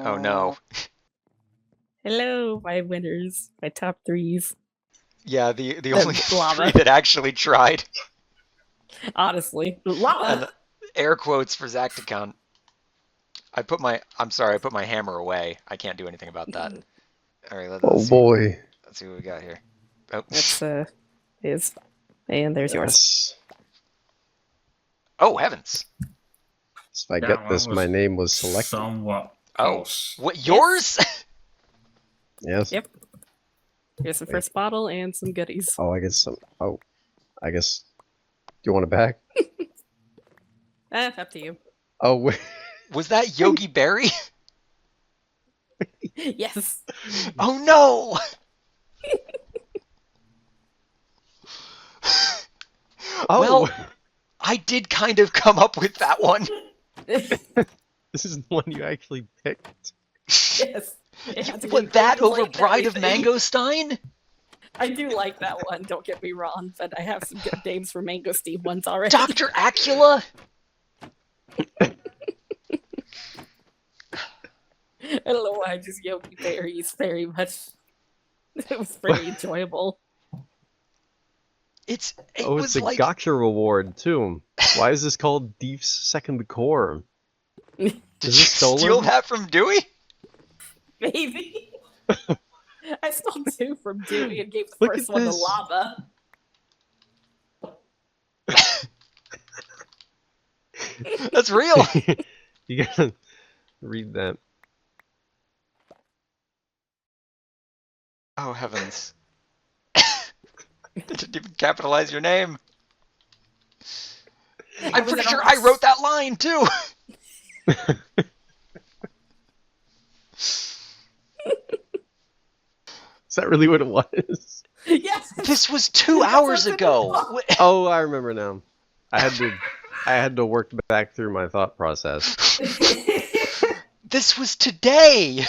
Oh no. Hello, my winners, my top threes. Yeah, the only Lava. three that actually tried. Honestly, lava. And air quotes for Zacticon. I'm sorry, I put my hammer away. I can't do anything about that. All right, Oh boy. Let's see what we got here. Oh. That's is, and there's yours. Oh heavens! If I get this, my name was selected. Somewhat close. Oh, what, yours? Yes. Yep. Here's the first bottle and some goodies. Oh, I guess some. Oh, I guess. Do you want it back? Up to you. Oh wait. Was that Yogi Berry? Yes. Oh no! Oh. Well, I did kind of come up with that one. This is the one you actually picked. Yes. Put that over Bride of Mangosteen? I do like that one, don't get me wrong, but I have some good names for Mangosteen ones already. Dr. Acula? I don't know why, just Yogi Berries very much. It was very enjoyable. It's a like... gotcha reward too. Why is this called Thief's Second Core? Did you steal that from Dewey? Maybe. I stole 2 from Dewey and gave the first one to Lava. That's real. You gotta read that. Oh heavens. Didn't even capitalize your name. I'm pretty sure I wrote that line too. Is that really what it was? Yes. This was 2 hours ago. Oh, I remember now. I had to work back through my thought process. This was today.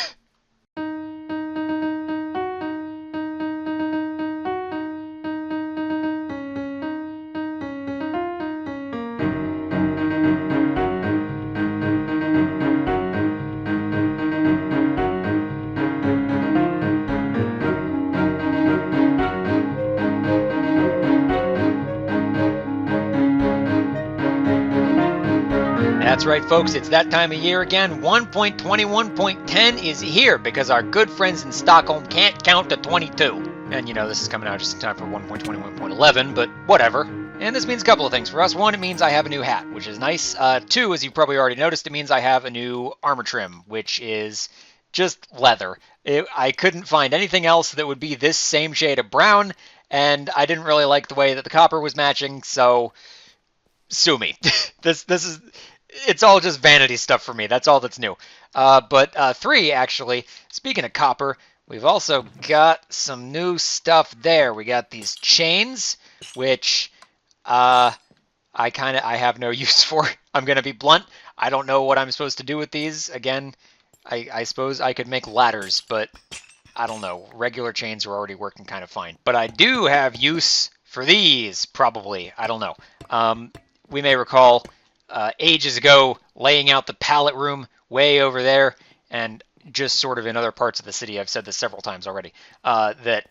That's right, folks, it's that time of year again. 1.21.10 is here because our good friends in Stockholm can't count to 22. And you know, this is coming out just in time for 1.21.11, but whatever. And this means a couple of things for us. One, it means I have a new hat, which is nice. Two, as you probably already noticed, it means I have a new armor trim, which is just leather. I couldn't find anything else that would be this same shade of brown, and I didn't really like the way that the copper was matching, so sue me. This is... It's all just vanity stuff for me. That's all that's new. But 3, actually, speaking of copper, we've also got some new stuff there. We got these chains, which I have no use for. I'm going to be blunt. I don't know what I'm supposed to do with these. Again, I suppose I could make ladders, but I don't know. Regular chains are already working kind of fine. But I do have use for these, probably. I don't know. We may recall... ages ago, laying out the pallet room way over there, and just sort of in other parts of the city, I've said this several times already, that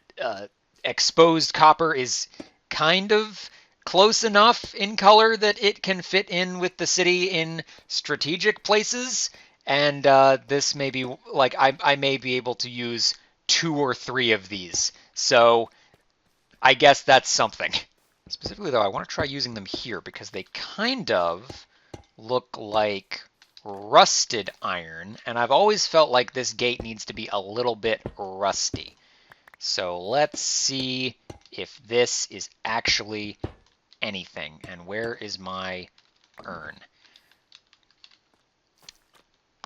exposed copper is kind of close enough in color that it can fit in with the city in strategic places, and this may be, like, I may be able to use 2 or 3 of these, so I guess that's something. Specifically, though, I want to try using them here, because they kind of look like rusted iron, and I've always felt like this gate needs to be a little bit rusty. So let's see if this is actually anything. And where is my urn?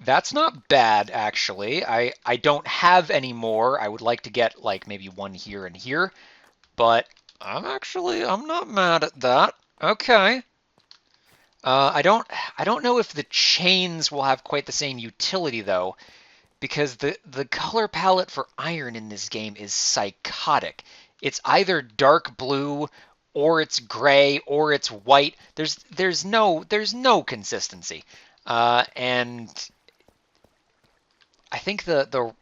That's not bad, actually. I don't have any more. I would like to get, like, maybe 1 here and here, but I'm not mad at that. Okay. I don't know if the chains will have quite the same utility, though, because the color palette for iron in this game is psychotic. It's either dark blue, or it's gray, or it's white. There's no consistency, and I think the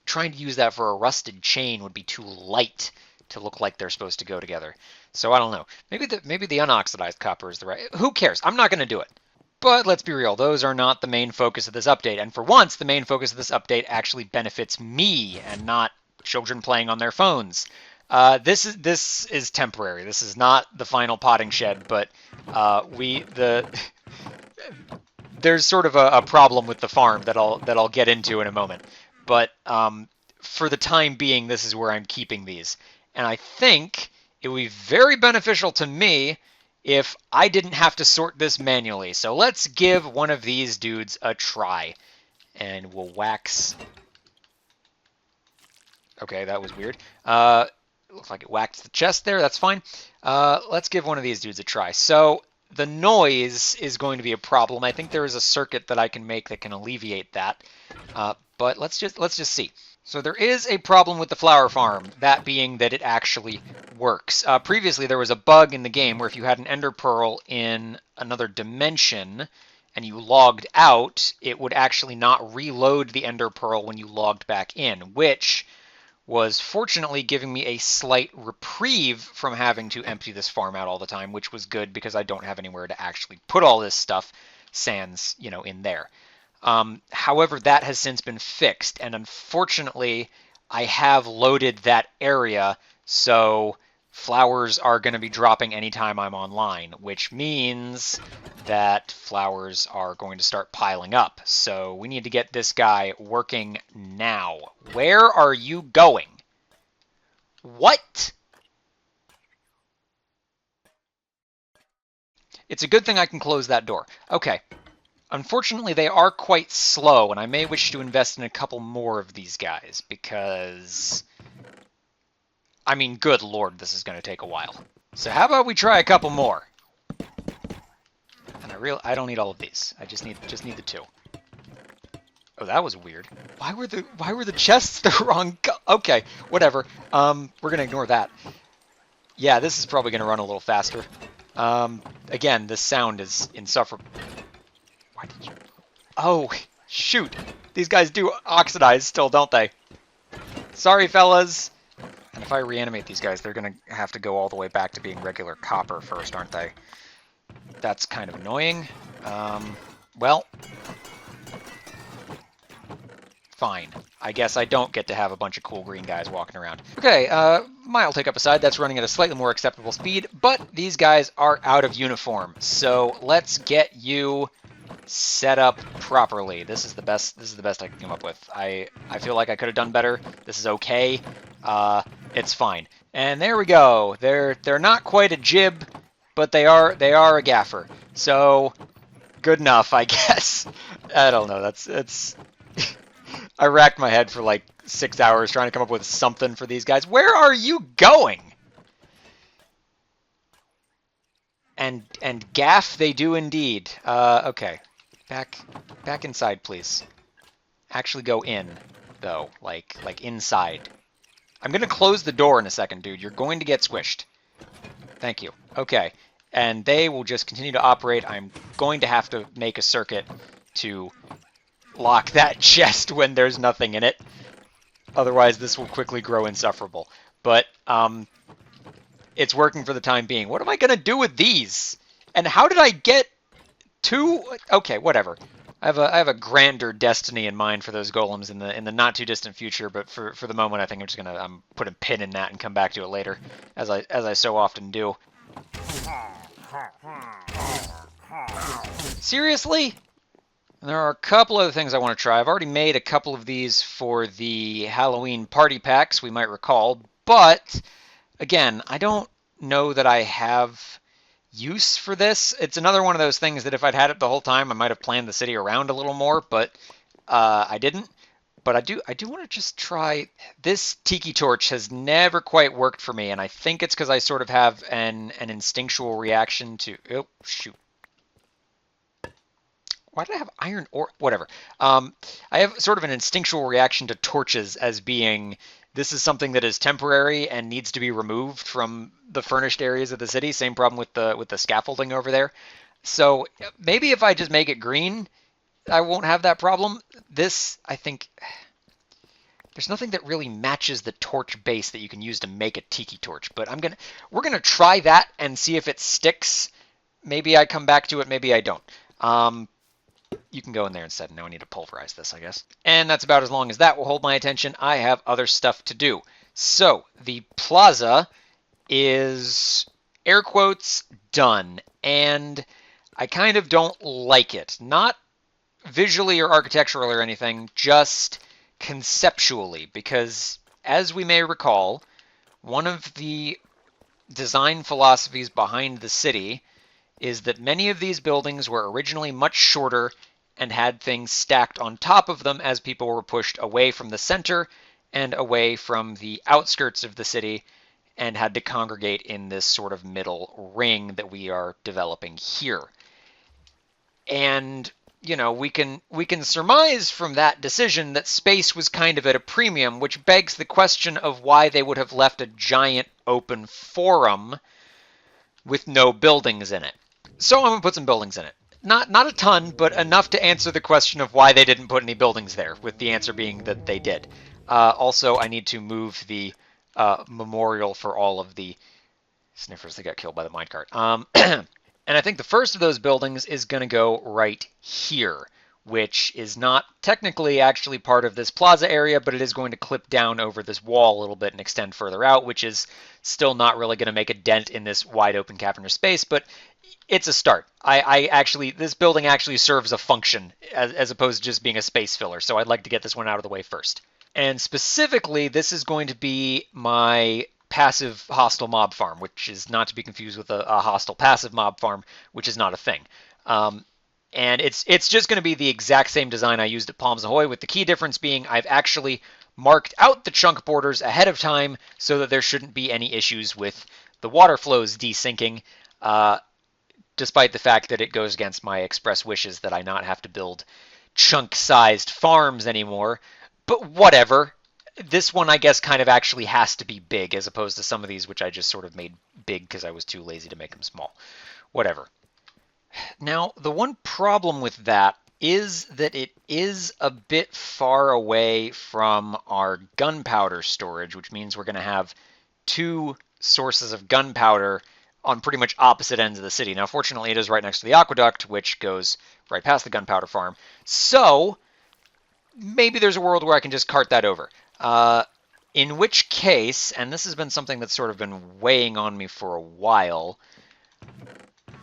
trying to use that for a rusted chain would be too light to look like they're supposed to go together. So I don't know. Maybe the unoxidized copper is the right. Who cares? I'm not going to do it. But let's be real, those are not the main focus of this update. And for once, the main focus of this update actually benefits me and not children playing on their phones. This is temporary. This is not the final potting shed, but there's sort of a problem with the farm that I'll get into in a moment. But for the time being, this is where I'm keeping these. And I think it would be very beneficial to me if I didn't have to sort this manually. So let's give one of these dudes a try. And we'll wax. Okay, that was weird. Looks like it whacked the chest there. That's fine. Let's give one of these dudes a try. So the noise is going to be a problem. I think there is a circuit that I can make that can alleviate that. But let's just see. So there is a problem with the flower farm, that being that it actually works. Previously, there was a bug in the game where if you had an ender pearl in another dimension and you logged out, it would actually not reload the ender pearl when you logged back in, which was fortunately giving me a slight reprieve from having to empty this farm out all the time, which was good because I don't have anywhere to actually put all this stuff, sans, in there. However, that has since been fixed, and unfortunately, I have loaded that area, so flowers are going to be dropping anytime I'm online, which means that flowers are going to start piling up. So we need to get this guy working now. Where are you going? What? It's a good thing I can close that door. Okay. Unfortunately, they are quite slow, and I may wish to invest in a couple more of these guys, because, I mean, good lord, this is going to take a while. So how about we try a couple more? And I don't need all of these. I just need the two. Oh, that was weird. Why were the chests the wrong? Okay, whatever. We're gonna ignore that. Yeah, this is probably gonna run a little faster. Again, this sound is insufferable. Why did you? Oh, shoot. These guys do oxidize still, don't they? Sorry, fellas. And if I reanimate these guys, they're going to have to go all the way back to being regular copper first, aren't they? That's kind of annoying. Well. Fine. I guess I don't get to have a bunch of cool green guys walking around. Okay, mild hiccup aside, that's running at a slightly more acceptable speed, but these guys are out of uniform. So let's get you set up properly. This is the best I can come up with. I feel like I could have done better. This is okay. It's fine. And there we go. They're not quite a jib, but they are a gaffer. So good enough, I guess. I don't know. It's I racked my head for like 6 hours trying to come up with something for these guys. Where are you going? And gaff they do indeed. Okay. Back inside, please. Actually go in, though. Like inside. I'm going to close the door in a second, dude. You're going to get squished. Thank you. Okay. And they will just continue to operate. I'm going to have to make a circuit to lock that chest when there's nothing in it. Otherwise, this will quickly grow insufferable. But it's working for the time being. What am I going to do with these? And how did I get two? Okay, whatever. I have a grander destiny in mind for those golems in the not too distant future, but for the moment I think I'm just gonna put a pin in that and come back to it later, as I so often do. Seriously? There are a couple other things I want to try. I've already made a couple of these for the Halloween party packs, we might recall, but again, I don't know that I have use for this. It's another one of those things that if I'd had it the whole time, I might have planned the city around a little more, but I didn't. But I do want to just try. This tiki torch has never quite worked for me, and I think it's because I sort of have an instinctual reaction to. Oh shoot! Why did I have iron ore? Whatever. I have sort of an instinctual reaction to torches as being. This is something that is temporary and needs to be removed from the furnished areas of the city. Same problem with the scaffolding over there. So maybe if I just make it green, I won't have that problem. this, I think, there's nothing that really matches the torch base that you can use to make a tiki torch, but we're gonna try that and see if it sticks. Maybe I come back to it, maybe I don't. You can go in there instead. Now I need to pulverize this, I guess. And that's about as long as that will hold my attention. I have other stuff to do. So the plaza is, air quotes, done. And I kind of don't like it. Not visually or architecturally or anything, just conceptually. Because as we may recall, one of the design philosophies behind the city is that many of these buildings were originally much shorter and had things stacked on top of them as people were pushed away from the center and away from the outskirts of the city and had to congregate in this sort of middle ring that we are developing here. And, you know, we can surmise from that decision that space was kind of at a premium, which begs the question of why they would have left a giant open forum with no buildings in it. So I'm going to put some buildings in it. Not a ton, but enough to answer the question of why they didn't put any buildings there, with the answer being that they did. Also, I need to move the memorial for all of the sniffers that got killed by the minecart. And I think the first of those buildings is going to go right here, which is not technically actually part of this plaza area, but it is going to clip down over this wall a little bit and extend further out, which is still not really going to make a dent in this wide open cavernous space, but it's a start. This building actually serves a function as opposed to just being a space filler, so I'd like to get this one out of the way first. And specifically, this is going to be my passive hostile mob farm, which is not to be confused with a hostile passive mob farm, which is not a thing. And it's just going to be the exact same design I used at Palms Ahoy, with the key difference being I've actually marked out the chunk borders ahead of time so that there shouldn't be any issues with the water flows desyncing, despite the fact that it goes against my express wishes that I not have to build chunk-sized farms anymore. But whatever. This one, I guess, kind of actually has to be big, as opposed to some of these which I just sort of made big because I was too lazy to make them small. Whatever. Now, the one problem with that is that it is a bit far away from our gunpowder storage, which means we're going to have two sources of gunpowder on pretty much opposite ends of the city. Now, fortunately, it is right next to the aqueduct, which goes right past the gunpowder farm. So, maybe there's a world where I can just cart that over. In which case, and this has been something that's sort of been weighing on me for a while,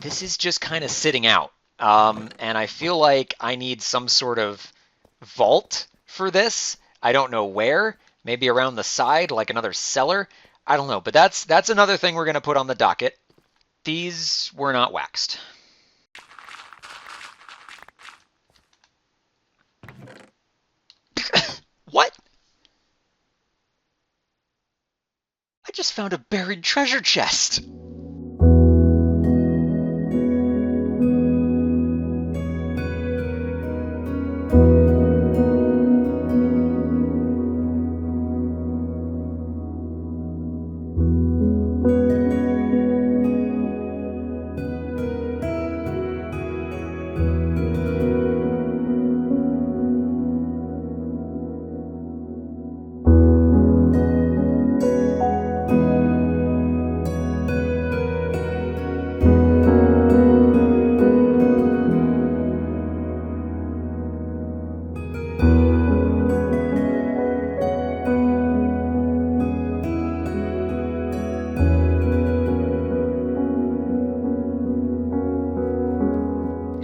this is just kind of sitting out. And I feel like I need some sort of vault for this. I don't know where. Maybe around the side, like another cellar. I don't know, but that's another thing we're going to put on the docket. These were not waxed. What? I just found a buried treasure chest.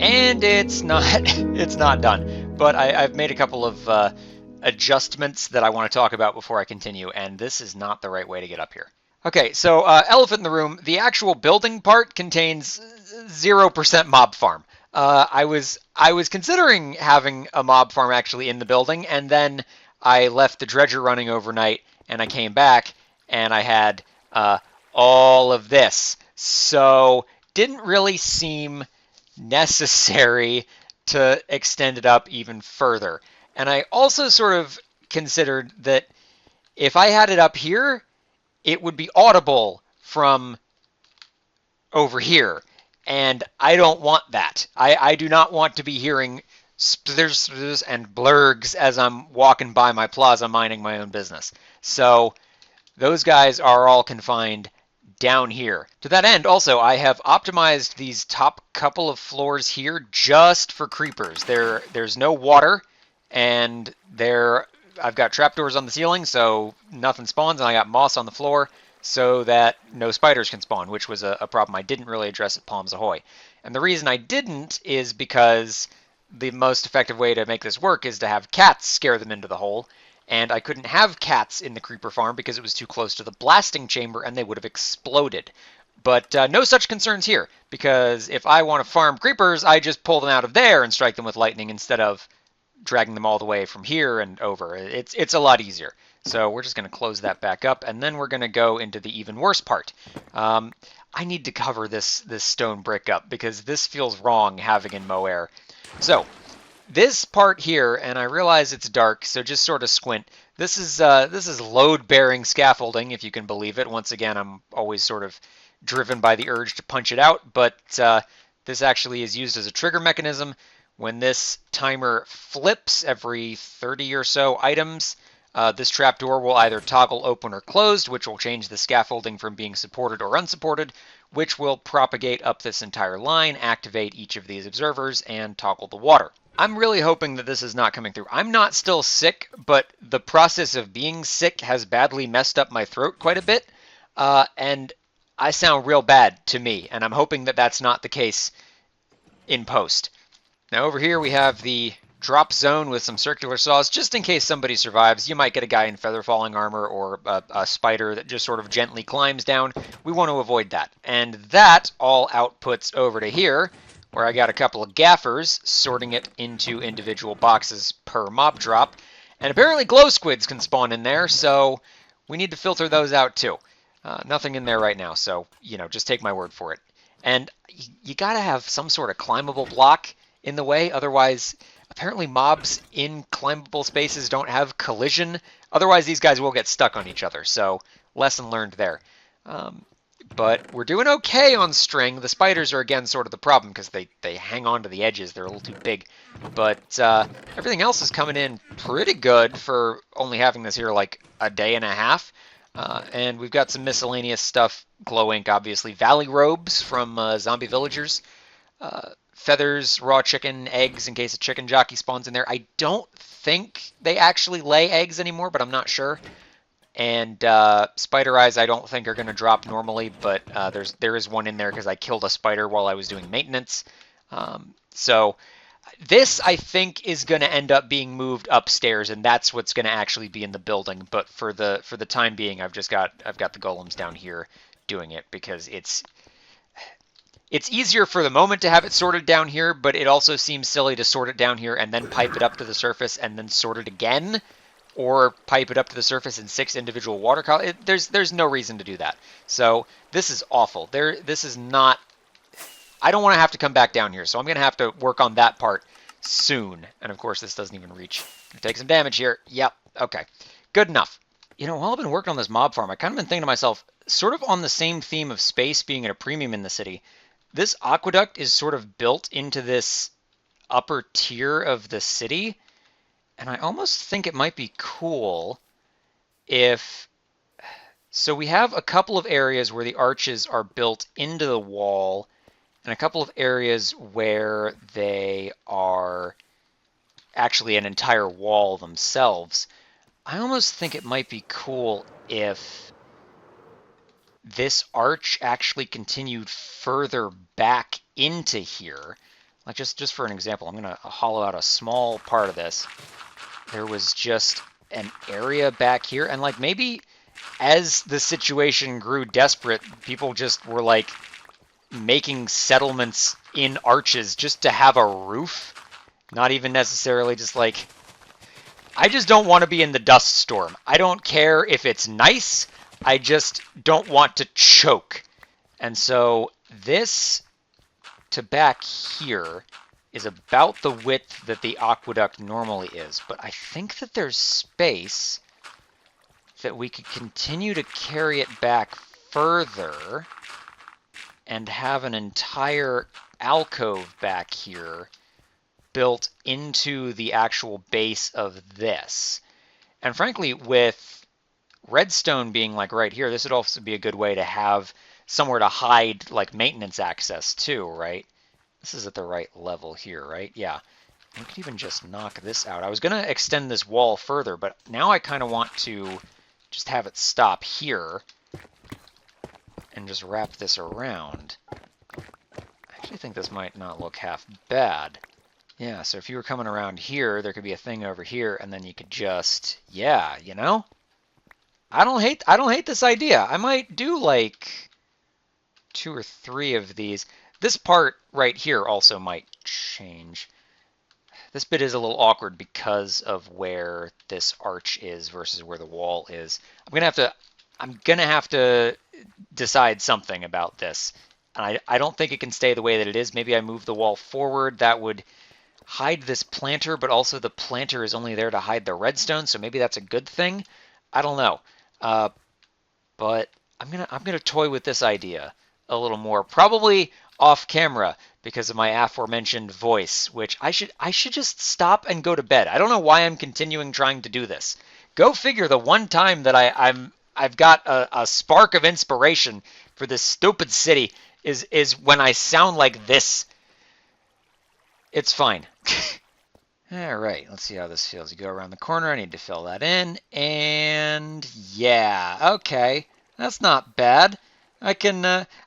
And it's not done, but I've made a couple of adjustments that I want to talk about before I continue, and this is not the right way to get up here. Okay, so elephant in the room, the actual building part contains 0% mob farm. I was considering having a mob farm actually in the building, and then I left the dredger running overnight, and I came back, and I had all of this. So didn't really seem necessary to extend it up even further. And I also sort of considered that if I had it up here, it would be audible from over here. And I don't want that. I do not want to be hearing splurs and blurgs as I'm walking by my plaza minding my own business. So those guys are all confined down here. To that end, also, I have optimized these top couple of floors here just for creepers. There's no water, and I've got trapdoors on the ceiling, so nothing spawns, and I got moss on the floor so that no spiders can spawn, which was a problem I didn't really address at Palms Ahoy. And the reason I didn't is because the most effective way to make this work is to have cats scare them into the hole, and I couldn't have cats in the creeper farm because it was too close to the blasting chamber and they would have exploded. But no such concerns here, because if I want to farm creepers, I just pull them out of there and strike them with lightning instead of dragging them all the way from here and over. It's a lot easier. So we're just going to close that back up, and then we're going to go into the even worse part. I need to cover this stone brick up because this feels wrong having in Moair. So this part here, and I realize it's dark, so just sort of squint. This is load-bearing scaffolding, if you can believe it. Once again, I'm always sort of driven by the urge to punch it out, but this actually is used as a trigger mechanism. When this timer flips every 30 or so items, this trapdoor will either toggle open or closed, which will change the scaffolding from being supported or unsupported, which will propagate up this entire line, activate each of these observers, and toggle the water. I'm really hoping that this is not coming through. I'm not still sick, but the process of being sick has badly messed up my throat quite a bit, and I sound real bad to me, and I'm hoping that that's not the case in post. Now over here we have the drop zone with some circular saws, just in case somebody survives. You might get a guy in feather falling armor or a spider that just sort of gently climbs down. We want to avoid that. And that all outputs over to here, where I got a couple of gaffers sorting it into individual boxes per mob drop. And apparently glow squids can spawn in there, so we need to filter those out too. Nothing in there right now, so, just take my word for it. And you gotta have some sort of climbable block in the way, otherwise apparently mobs in climbable spaces don't have collision. Otherwise these guys will get stuck on each other, so lesson learned there. But we're doing okay on string. The spiders are again sort of the problem because they hang on to the edges. They're a little too big. But everything else is coming in pretty good for only having this here like a day and a half. And we've got some miscellaneous stuff. Glow ink, obviously. Valley robes from zombie villagers. Feathers, raw chicken, eggs in case a chicken jockey spawns in there. I don't think they actually lay eggs anymore, but I'm not sure. And spider eyes I don't think are going to drop normally, but there is one in there because I killed a spider while I was doing maintenance. So this I think is going to end up being moved upstairs, and that's what's going to actually be in the building. But for the time being, I've got the golems down here doing it because it's easier for the moment to have it sorted down here, but it also seems silly to sort it down here and then pipe it up to the surface and then sort it again, or pipe it up to the surface in 6 individual water columns. There's no reason to do that. So this is awful. This is not... I don't want to have to come back down here, so I'm going to have to work on that part soon. And of course, this doesn't even reach. Take some damage here. Yep. Okay. Good enough. While I've been working on this mob farm, I kind of been thinking to myself, sort of on the same theme of space being at a premium in the city, this aqueduct is sort of built into this upper tier of the city, and I almost think it might be cool if... So we have a couple of areas where the arches are built into the wall, and a couple of areas where they are actually an entire wall themselves. I almost think it might be cool if this arch actually continued further back into here. Like just for an example, I'm going to hollow out a small part of this. There was just an area back here, and like maybe as the situation grew desperate, people just were like making settlements in arches just to have a roof. Not even necessarily just like... I just don't want to be in the dust storm. I don't care if it's nice. I just don't want to choke. And so this to back here is about the width that the aqueduct normally is. But I think that there's space that we could continue to carry it back further and have an entire alcove back here built into the actual base of this. And frankly, with redstone being like right here, this would also be a good way to have somewhere to hide like maintenance access too, right? This is at the right level here, right? Yeah. We could even just knock this out. I was going to extend this wall further, but now I kind of want to just have it stop here and just wrap this around. I actually think this might not look half bad. Yeah, so if you were coming around here, there could be a thing over here, and then you could just, yeah, you know? I don't hate this idea. I might do like 2 or 3 of these. This part right here also might change. This bit is a little awkward because of where this arch is versus where the wall is. I'm gonna have to decide something about this. And I don't think it can stay the way that it is. Maybe I move the wall forward. That would hide this planter, but also the planter is only there to hide the redstone, so maybe that's a good thing. I don't know. But I'm gonna toy with this idea a little more, probably off camera because of my aforementioned voice, which I should just stop and go to bed. I don't know why I'm continuing trying to do this. Go figure. The one time that I've got a spark of inspiration for this stupid city is when I sound like this. It's fine. All right, let's see how this feels. You go around the corner. I need to fill that in, and yeah, okay, that's not bad. I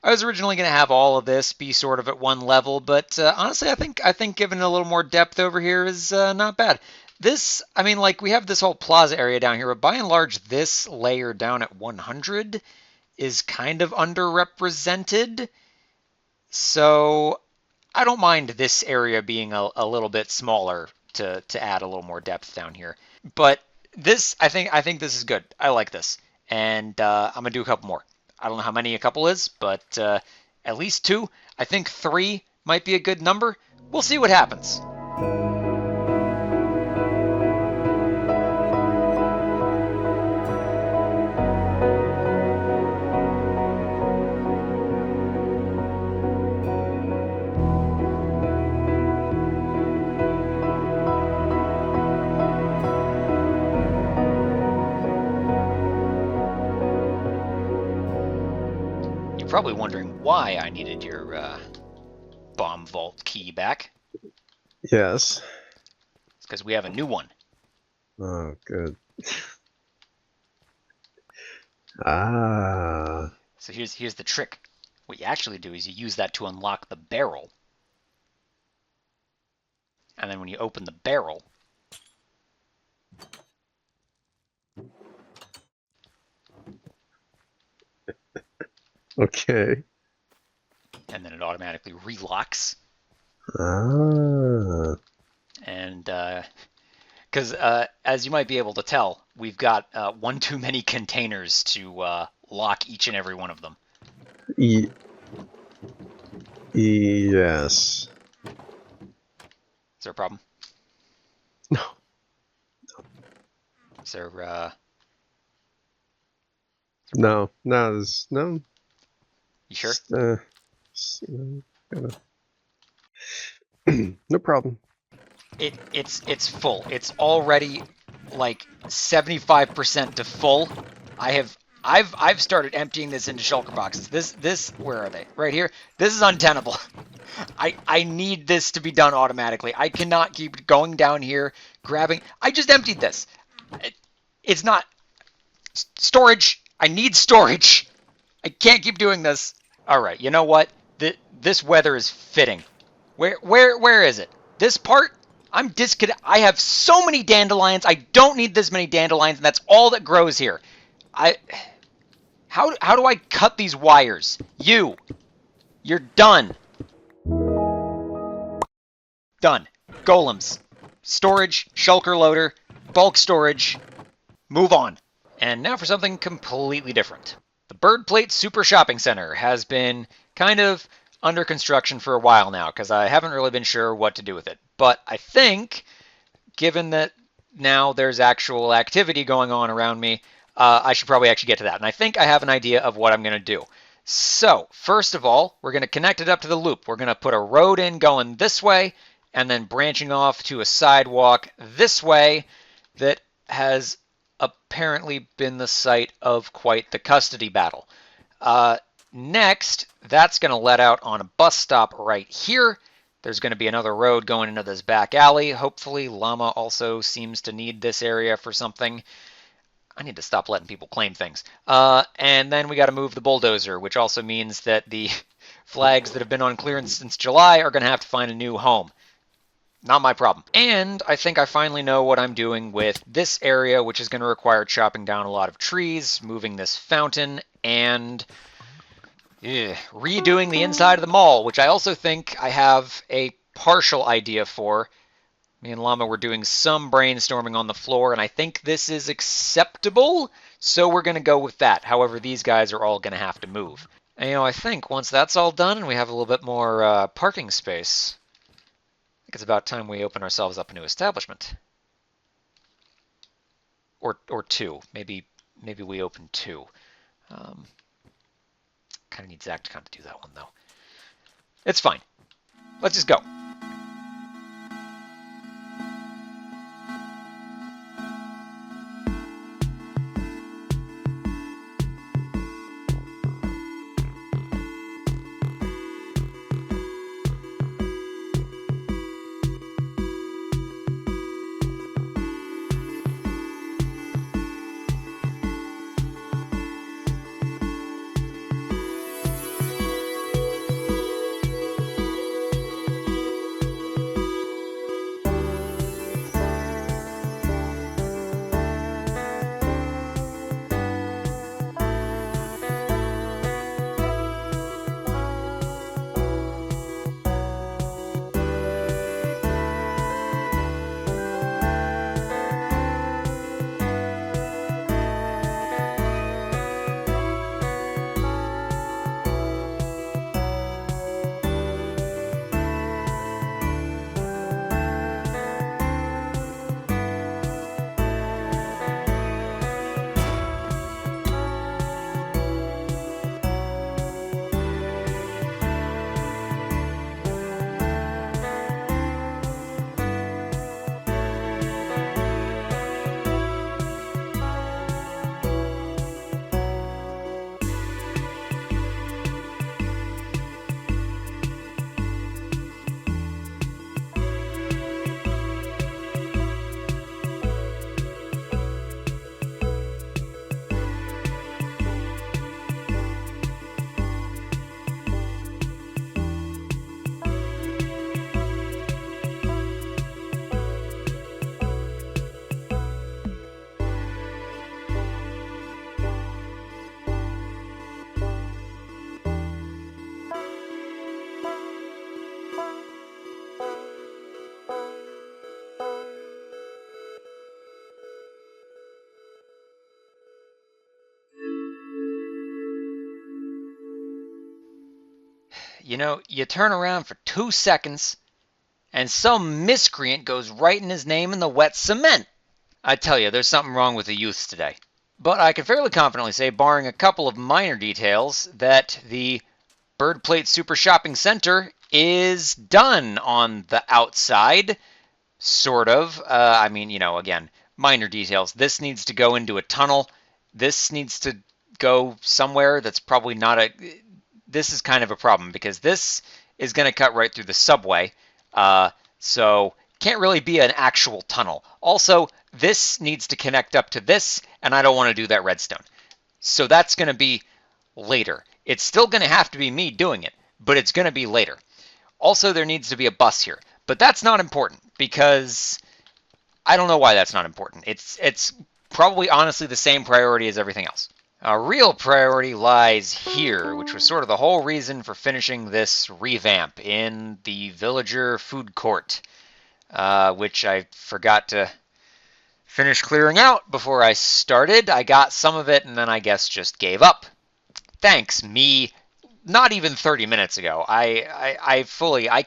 was originally going to have all of this be sort of at one level, but honestly, I think giving it a little more depth over here is not bad. This, I mean, like we have this whole plaza area down here, but by and large, this layer down at 100 is kind of underrepresented. So I don't mind this area being a little bit smaller to add a little more depth down here. But this, I think this is good. I like this, and I'm gonna do a couple more. I don't know how many a couple is, but at least 2. I think 3 might be a good number. We'll see what happens. Probably wondering why I needed your bomb vault key back. Yes. It's because we have a new one. Oh, good. Ah. So here's the trick. What you actually do is you use that to unlock the barrel. And then when you open the barrel, Okay. and then it automatically relocks. Ah. And because as you might be able to tell, we've got one too many containers to lock each and every one of them. Yes. Is there a problem? No. Is there No. No. You sure? No problem. It's full. It's already like 75% to full. I've started emptying this into shulker boxes. This where are they? Right here. This is untenable. I need this to be done automatically. I cannot keep going down here grabbing. I just emptied this. It's not storage. I need storage. I can't keep doing this. All right, you know what? This weather is fitting. Where is it? This part? I'm disconnected. I have so many dandelions. I don't need this many dandelions, and that's all that grows here. How do I cut these wires? You're done. Done. Golems. Storage, shulker loader, bulk storage. Move on. And now for something completely different. The Bird Plate Super Shopping Center has been kind of under construction for a while now because I haven't really been sure what to do with it. But I think, given that now there's actual activity going on around me, I should probably actually get to that. And I think I have an idea of what I'm going to do. So, first of all, we're going to connect it up to the loop. We're going to put a road in going this way, and then branching off to a sidewalk this way that has apparently been the site of quite the custody battle. Next, that's going to let out on a bus stop right here. There's going to be another road going into this back alley. Hopefully, Llama also seems to need this area for something. I need to stop letting people claim things. And then we got to move the bulldozer, which also means that the flags that have been on clearance since July are going to have to find a new home. Not my problem. And I think I finally know what I'm doing with this area, which is going to require chopping down a lot of trees, moving this fountain, and redoing the inside of the mall, which I also think I have a partial idea for. Me and Llama were doing some brainstorming on the floor, and I think this is acceptable, so we're going to go with that. However, these guys are all going to have to move. And, I think once that's all done and we have a little bit more parking space, I think it's about time we open ourselves up a new establishment. Or two. Maybe we open two. Kind of need Zach to kind of do that one, though. It's fine. Let's just go. You turn around for 2 seconds, and some miscreant goes writing his name in the wet cement. I tell you, there's something wrong with the youths today. But I can fairly confidently say, barring a couple of minor details, that the Bird Plate Super Shopping Center is done on the outside, sort of. Again, minor details. This needs to go into a tunnel. This needs to go somewhere that's probably not a... This is kind of a problem because this is going to cut right through the subway, so can't really be an actual tunnel. Also, this needs to connect up to this, and I don't want to do that redstone. So that's going to be later. It's still going to have to be me doing it, but it's going to be later. Also, there needs to be a bus here, but that's not important because I don't know why that's not important. It's probably honestly the same priority as everything else. A real priority lies here, which was sort of the whole reason for finishing this revamp in the villager food court, which I forgot to finish clearing out before I started. I got some of it and then I guess just gave up. Thanks, me. Not even 30 minutes ago. I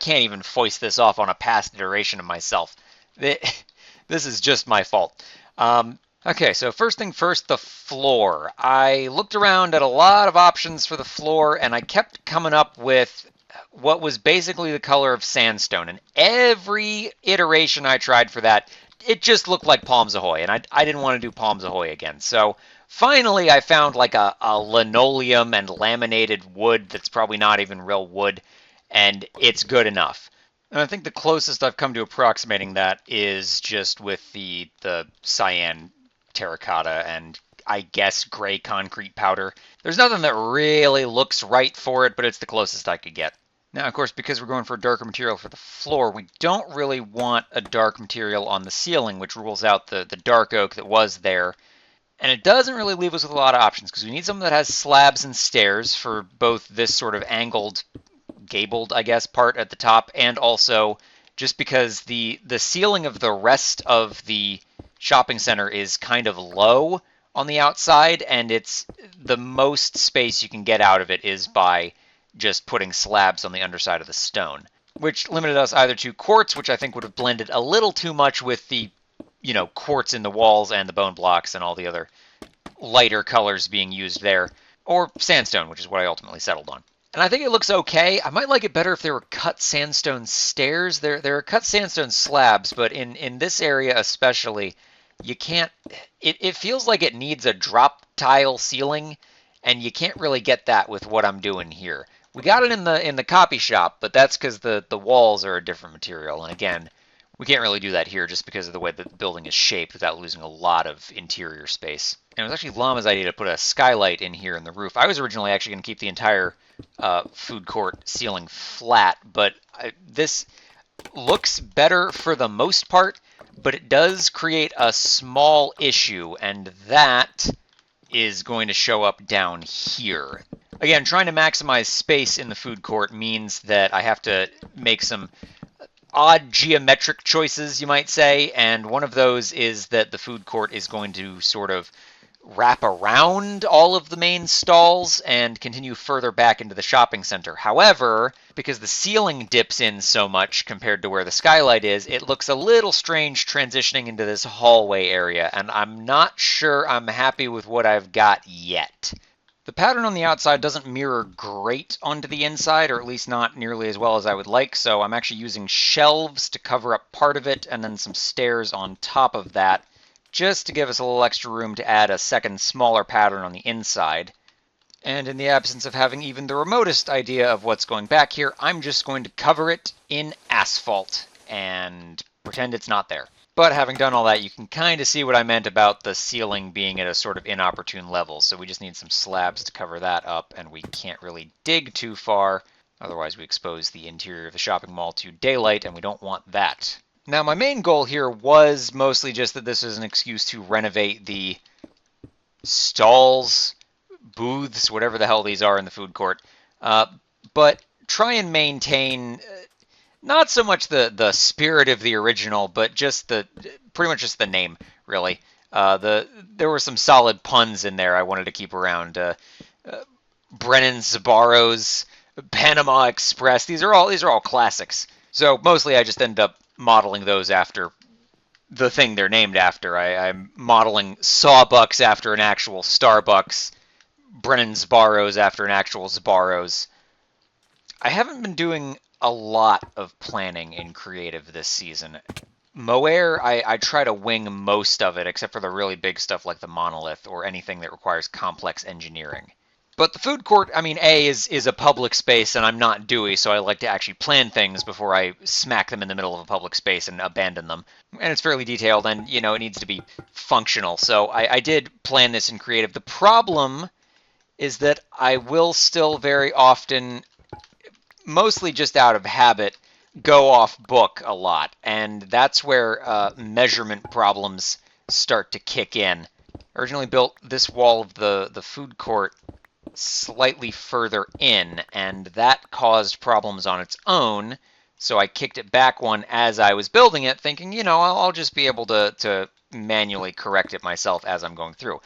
can't even foist this off on a past iteration of myself. This is just my fault. Okay, so first thing first, the floor. I looked around at a lot of options for the floor, and I kept coming up with what was basically the color of sandstone. And every iteration I tried for that, it just looked like Palms Ahoy, and I didn't want to do Palms Ahoy again. So finally I found like a linoleum and laminated wood that's probably not even real wood, and it's good enough. And I think the closest I've come to approximating that is just with the cyan terracotta and I guess gray concrete powder. There's nothing that really looks right for it, but it's the closest I could get. Now, of course, because we're going for a darker material for the floor, we don't really want a dark material on the ceiling, which rules out the dark oak that was there. And it doesn't really leave us with a lot of options, because we need something that has slabs and stairs for both this sort of angled, gabled, I guess, part at the top, and also just because the ceiling of the rest of the shopping center is kind of low on the outside, and it's the most space you can get out of it is by just putting slabs on the underside of the stone, which limited us either to quartz, which I think would have blended a little too much with the, quartz in the walls and the bone blocks and all the other lighter colors being used there, or sandstone, which is what I ultimately settled on. And I think it looks okay. I might like it better if there were cut sandstone stairs. There are cut sandstone slabs, but in this area especially, you can't, it feels like it needs a drop tile ceiling, and you can't really get that with what I'm doing here. We got it in the copy shop, but that's because the walls are a different material, and again, we can't really do that here just because of the way the building is shaped without losing a lot of interior space. And it was actually Llama's idea to put a skylight in here in the roof. I was originally actually going to keep the entire food court ceiling flat, but this looks better for the most part, but it does create a small issue, and that is going to show up down here. Again, trying to maximize space in the food court means that I have to make some odd geometric choices, you might say, and one of those is that the food court is going to sort of wrap around all of the main stalls and continue further back into the shopping center. However, because the ceiling dips in so much compared to where the skylight is, it looks a little strange transitioning into this hallway area, and I'm not sure I'm happy with what I've got yet. The pattern on the outside doesn't mirror great onto the inside, or at least not nearly as well as I would like, so I'm actually using shelves to cover up part of it and then some stairs on top of that, just to give us a little extra room to add a second smaller pattern on the inside. And in the absence of having even the remotest idea of what's going back here, I'm just going to cover it in asphalt and pretend it's not there. But having done all that, you can kind of see what I meant about the ceiling being at a sort of inopportune level. So we just need some slabs to cover that up, and we can't really dig too far. Otherwise, we expose the interior of the shopping mall to daylight, and we don't want that. Now, my main goal here was mostly just that this is an excuse to renovate the stalls, booths, whatever the hell these are in the food court, but try and maintain not so much the spirit of the original, but just pretty much just the name, really. There were some solid puns in there I wanted to keep around. Brennyn Sabar's Panama Express. These are all classics. So mostly I just end up modeling those after the thing they're named after. I'm modeling Sawbucks after an actual Starbucks, Brennyn Sabar's after an actual Sabar's. I haven't been doing a lot of planning in creative this season. Moair, I try to wing most of it, except for the really big stuff like the monolith or anything that requires complex engineering. But the food court, I mean, is a public space, and I'm not Dewey, so I like to actually plan things before I smack them in the middle of a public space and abandon them. And it's fairly detailed, and, it needs to be functional. So I did plan this in creative. The problem is that I will still very often, mostly just out of habit, go off book a lot. And that's where measurement problems start to kick in. I originally built this wall of the food court slightly further in, and that caused problems on its own, so I kicked it back one as I was building it, thinking, I'll just be able to manually correct it myself as I'm going through.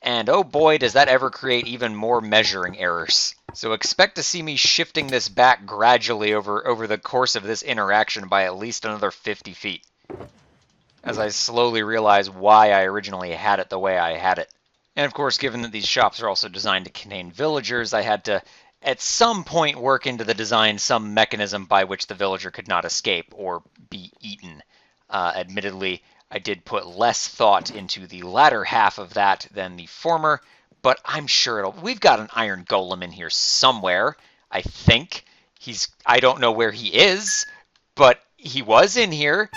And oh boy, does that ever create even more measuring errors. So expect to see me shifting this back gradually over the course of this interaction by at least another 50 feet, as I slowly realize why I originally had it the way I had it. And of course, given that these shops are also designed to contain villagers, I had to at some point work into the design some mechanism by which the villager could not escape or be eaten. Admittedly, I did put less thought into the latter half of that than the former, but I'm sure it'll... We've got an iron golem in here somewhere, I think. I don't know where he is, but he was in here.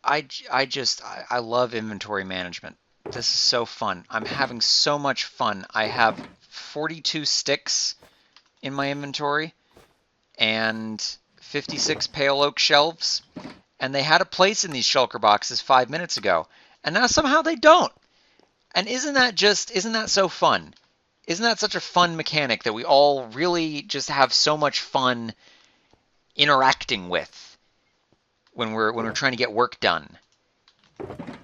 I love inventory management. This is so fun. I'm having so much fun. I have 42 sticks in my inventory and 56 pale oak shelves, and they had a place in these shulker boxes 5 minutes ago, and now somehow they don't. And isn't that so fun? Isn't that such a fun mechanic that we all really just have so much fun interacting with when we're trying to get work done?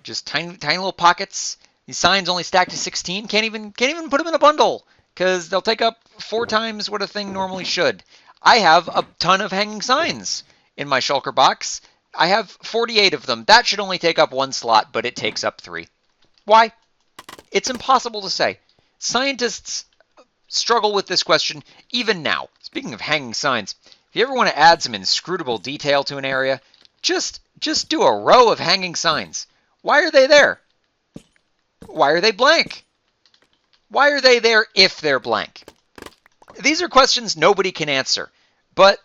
Just tiny little pockets. These signs only stack to 16. Can't even put them in a bundle because they'll take up 4 times what a thing normally should. I have a ton of hanging signs in my shulker box. I have 48 of them. That should only take up 1 slot, but it takes up 3. Why? It's impossible to say. Scientists struggle with this question even now. Speaking of hanging signs, if you ever want to add some inscrutable detail to an area, just do a row of hanging signs. Why are they there? Why are they blank? Why are they there if they're blank? These are questions nobody can answer, but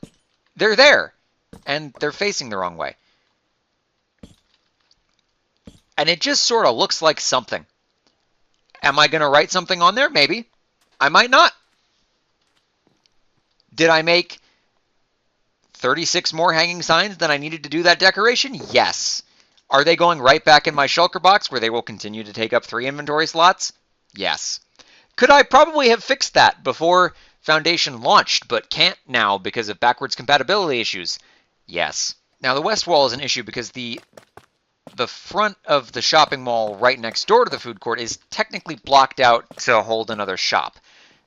they're there, and they're facing the wrong way. And it just sort of looks like something. Am I going to write something on there? Maybe. I might not. Did I make 36 more hanging signs than I needed to do that decoration? Yes. Are they going right back in my shulker box where they will continue to take up 3 inventory slots? Yes. Could I probably have fixed that before Foundation launched, but can't now because of backwards compatibility issues? Yes. Now, the west wall is an issue because the front of the shopping mall right next door to the food court is technically blocked out to hold another shop.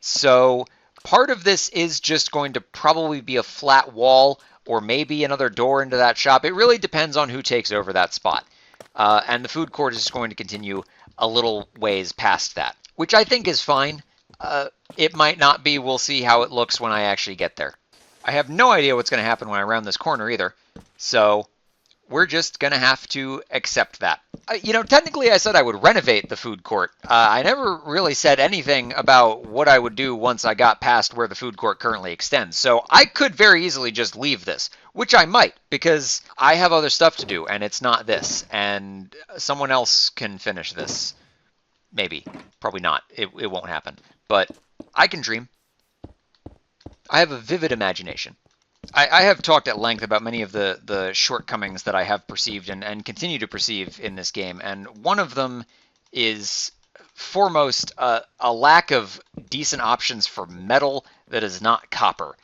So part of this is just going to probably be a flat wall or maybe another door into that shop. It really depends on who takes over that spot. And the food court is going to continue a little ways past that, which I think is fine. It might not be. We'll see how it looks when I actually get there. I have no idea what's going to happen when I round this corner either. So we're just going to have to accept that. Technically I said I would renovate the food court. I never really said anything about what I would do once I got past where the food court currently extends. So I could very easily just leave this, which I might, because I have other stuff to do, and it's not this. And someone else can finish this. Maybe. Probably not. It won't happen. But I can dream. I have a vivid imagination. I have talked at length about many of the shortcomings that I have perceived and continue to perceive in this game, and one of them is foremost a lack of decent options for metal that is not copper.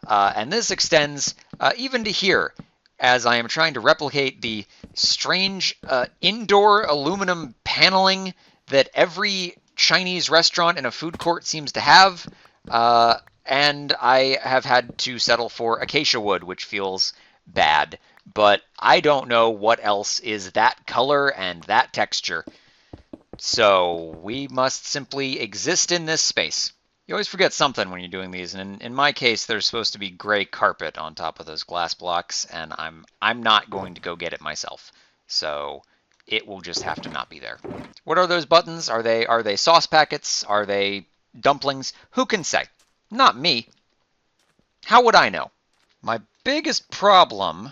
And this extends even to here, as I am trying to replicate the strange indoor aluminum paneling that every Chinese restaurant in a food court seems to have. And I have had to settle for acacia wood, which feels bad. But I don't know what else is that color and that texture. So we must simply exist in this space. You always forget something when you're doing these, and in my case, there's supposed to be gray carpet on top of those glass blocks, and I'm not going to go get it myself. So it will just have to not be there. What are those buttons? Are they sauce packets? Are they dumplings? Who can say? Not me. How would I know? My biggest problem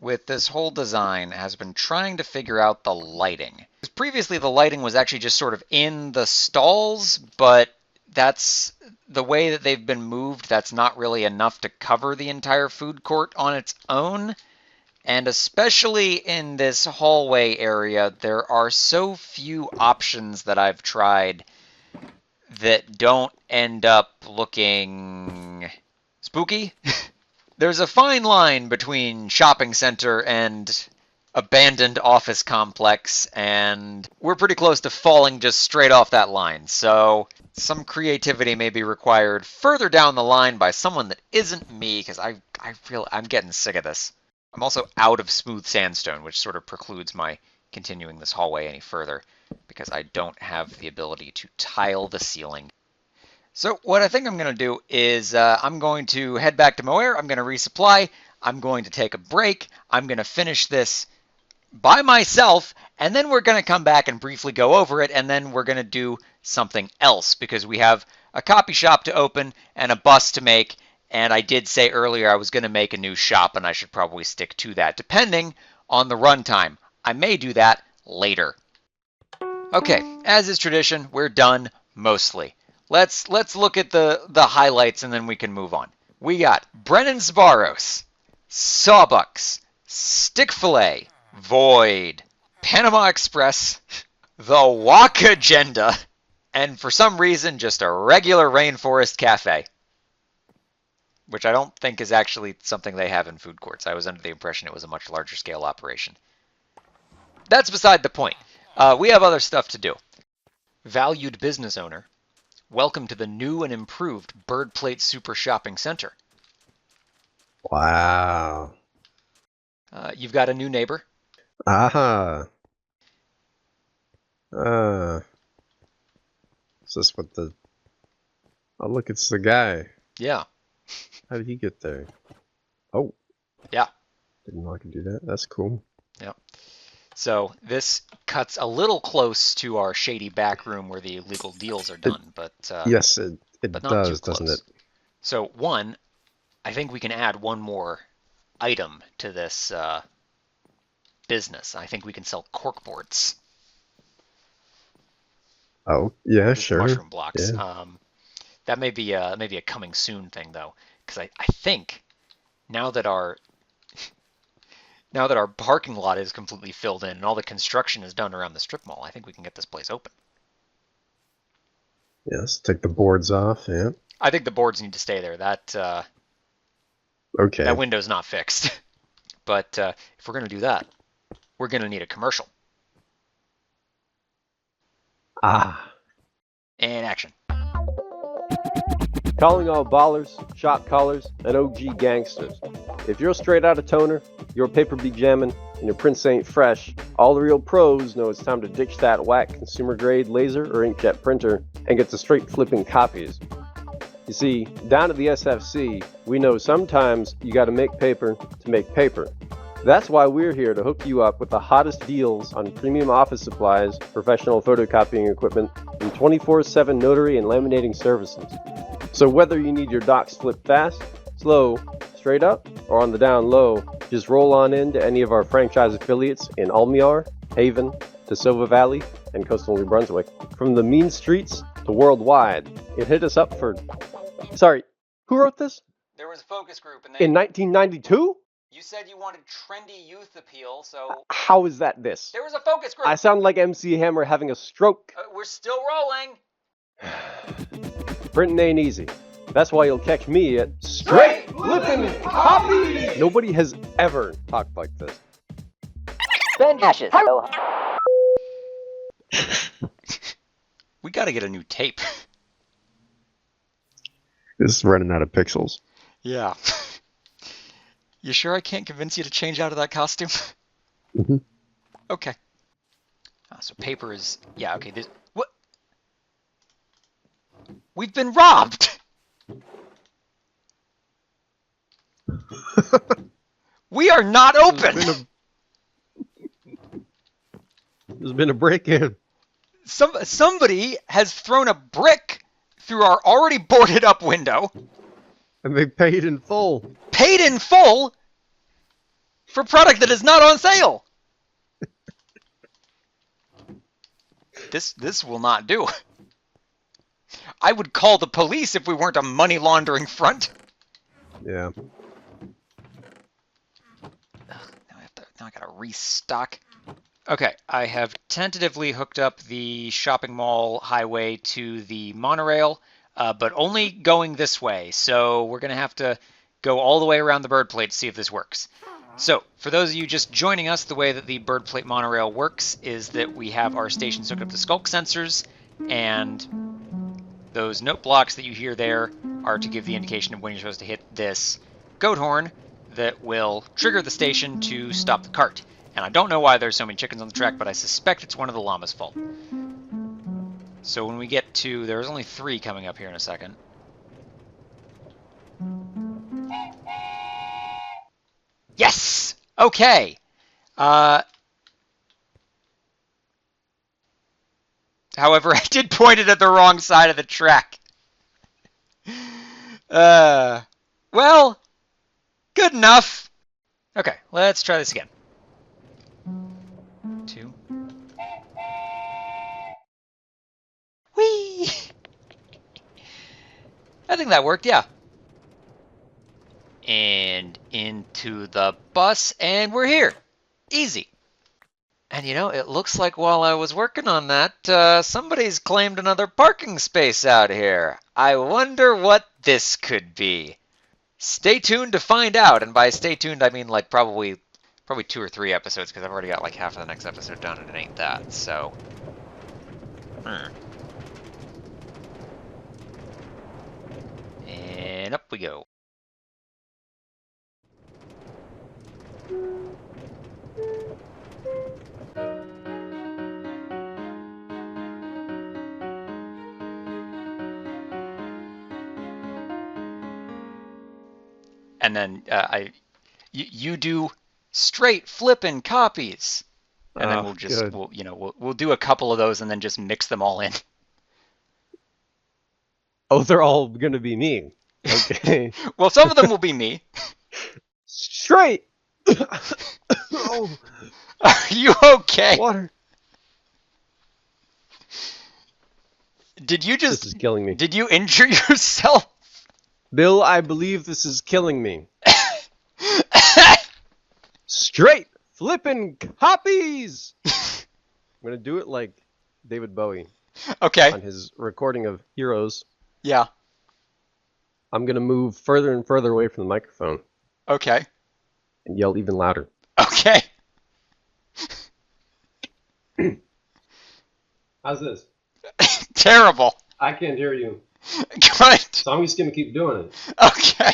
with this whole design has been trying to figure out the lighting. Because previously the lighting was actually just sort of in the stalls, but that's the way that they've been moved. That's not really enough to cover the entire food court on its own. And especially in this hallway area, there are so few options that I've tried that don't end up looking spooky. There's a fine line between shopping center and abandoned office complex, and we're pretty close to falling just straight off that line. So some creativity may be required further down the line by someone that isn't me, because I'm getting sick of this. I'm also out of smooth sandstone, which sort of precludes my continuing this hallway any further, because I don't have the ability to tile the ceiling. So what I think I'm going to do is I'm going to head back to Moer. I'm going to resupply. I'm going to take a break. I'm going to finish this by myself, and then we're going to come back and briefly go over it, and then we're going to do something else because we have a copy shop to open and a bus to make, and I did say earlier I was going to make a new shop, and I should probably stick to that depending on the runtime. I may do that later. Okay, as is tradition, we're done mostly. Let's look at the highlights and then we can move on. We got Brennyn Sabar, Sawbucks, Stick Fillet, Void, Panama Express, the Walk Agenda, and for some reason just a regular Rainforest Cafe, which I don't think is actually something they have in food courts. I was under the impression it was a much larger scale operation. That's beside the point. We have other stuff to do. Valued business owner, welcome to the new and improved Bird Plate Super Shopping Center. Wow. You've got a new neighbor. Aha. Is this what the... Oh, look, it's the guy. Yeah. How did he get there? Oh. Yeah. Didn't know I could do that. That's cool. Yeah. So this cuts a little close to our shady back room where the illegal deals are done, but yes, it but not does, too doesn't close. it? So one, I think we can add one more item to this business. I think we can sell corkboards. Oh, yeah, Just sure. mushroom blocks. Yeah. That may be a coming soon thing though, because I think now that our parking lot is completely filled in and all the construction is done around the strip mall, I think we can get this place open. Yes, take the boards off, yeah. I think the boards need to stay there. That Okay. that window's not fixed. But if we're going to do that, we're going to need a commercial. Ah. And action. Calling all ballers, shot callers, and OG gangsters. If you're straight out of toner, your paper be jammin', and your prints ain't fresh, all the real pros know it's time to ditch that whack consumer-grade laser or inkjet printer and get to straight flipping copies. You see, down at the SFC, we know sometimes you gotta make paper to make paper. That's why we're here to hook you up with the hottest deals on premium office supplies, professional photocopying equipment, and 24/7 notary and laminating services. So whether you need your docs flipped fast, slow, straight up, or on the down low, just roll on in to any of our franchise affiliates in Almiar, Haven, DeSova Valley, and coastal New Brunswick. From the mean streets to worldwide, it hit us up for... Sorry, who wrote this? There was a focus group, and In 1992? you said you wanted trendy youth appeal, so How is that this? there was a focus group. I sound like MC Hammer having a stroke. We're still rolling. Printing ain't easy. That's why you'll catch me at Straight Flippin' Copy! Nobody has ever talked like this. Ben Ashes. We got to get a new tape. This is running out of pixels. Yeah. You sure I can't convince you to change out of that costume? Mm-hmm. Okay. So paper is... Yeah, okay. What? We've been robbed! We are not open! There's been a break-in. Somebody has thrown a brick through our already boarded up window. And they paid in full. Paid in full for product that is not on sale. This will not do. I would call the police if we weren't a money laundering front. Yeah. Now I gotta restock. Okay, I have tentatively hooked up the shopping mall highway to the monorail, but only going this way. So we're gonna have to go all the way around the bird plate to see if this works. So, for those of you just joining us, the way that the bird plate monorail works is that we have our stations hooked up to skulk sensors, and those note blocks that you hear there are to give the indication of when you're supposed to hit this goat horn that will trigger the station to stop the cart. And I don't know why there's so many chickens on the track, but I suspect it's one of the llama's fault. So when we get to, there's only 3 coming up here in a second. Yes! Okay. However, I did point it at the wrong side of the track. Well, good enough. Okay, let's try this again. 2. Whee! I think that worked, yeah. And into the bus, and we're here. Easy. And you know, it looks like while I was working on that, somebody's claimed another parking space out here. I wonder what this could be. Stay tuned to find out, and by stay tuned I mean like probably 2 or 3 episodes, because I've already got like half of the next episode done, and it ain't that, so... And up we go. And then you do straight flipping copies, and then we'll just we'll do a couple of those and then just mix them all in. Oh, they're all gonna be me. Okay. Well, some of them will be me. Straight. Oh, Are you okay? water. Did you just? This is killing me. Did you injure yourself? Bill, I believe this is killing me. Straight flipping copies. I'm gonna do it like David Bowie Okay. on his recording of Heroes. Yeah. I'm gonna move further and further away from the microphone Okay. and yell even louder. Okay. How's this? Terrible. I can't hear you, Good. so I'm just gonna keep doing it. Okay.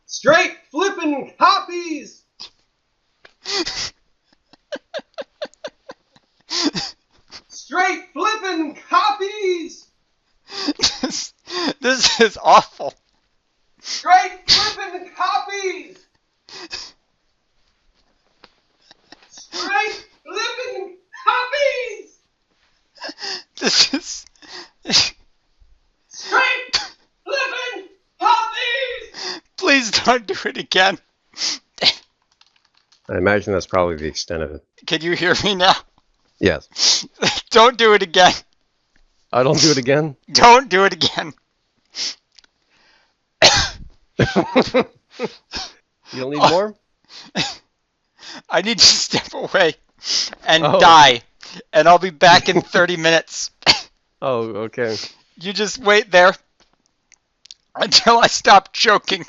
Straight flipping copies. Straight flipping copies. This is awful. Straight flipping copies. Straight flipping copies. This is. Straight flipping copies. Please don't do it again. I imagine that's probably the extent of it. Can you hear me now? Yes. Don't do it again. I don't do it again. Don't do it again. You don't need more? I need to step away and Oh. die, and I'll be back in 30 minutes. Oh, okay. You just wait there until I stop choking.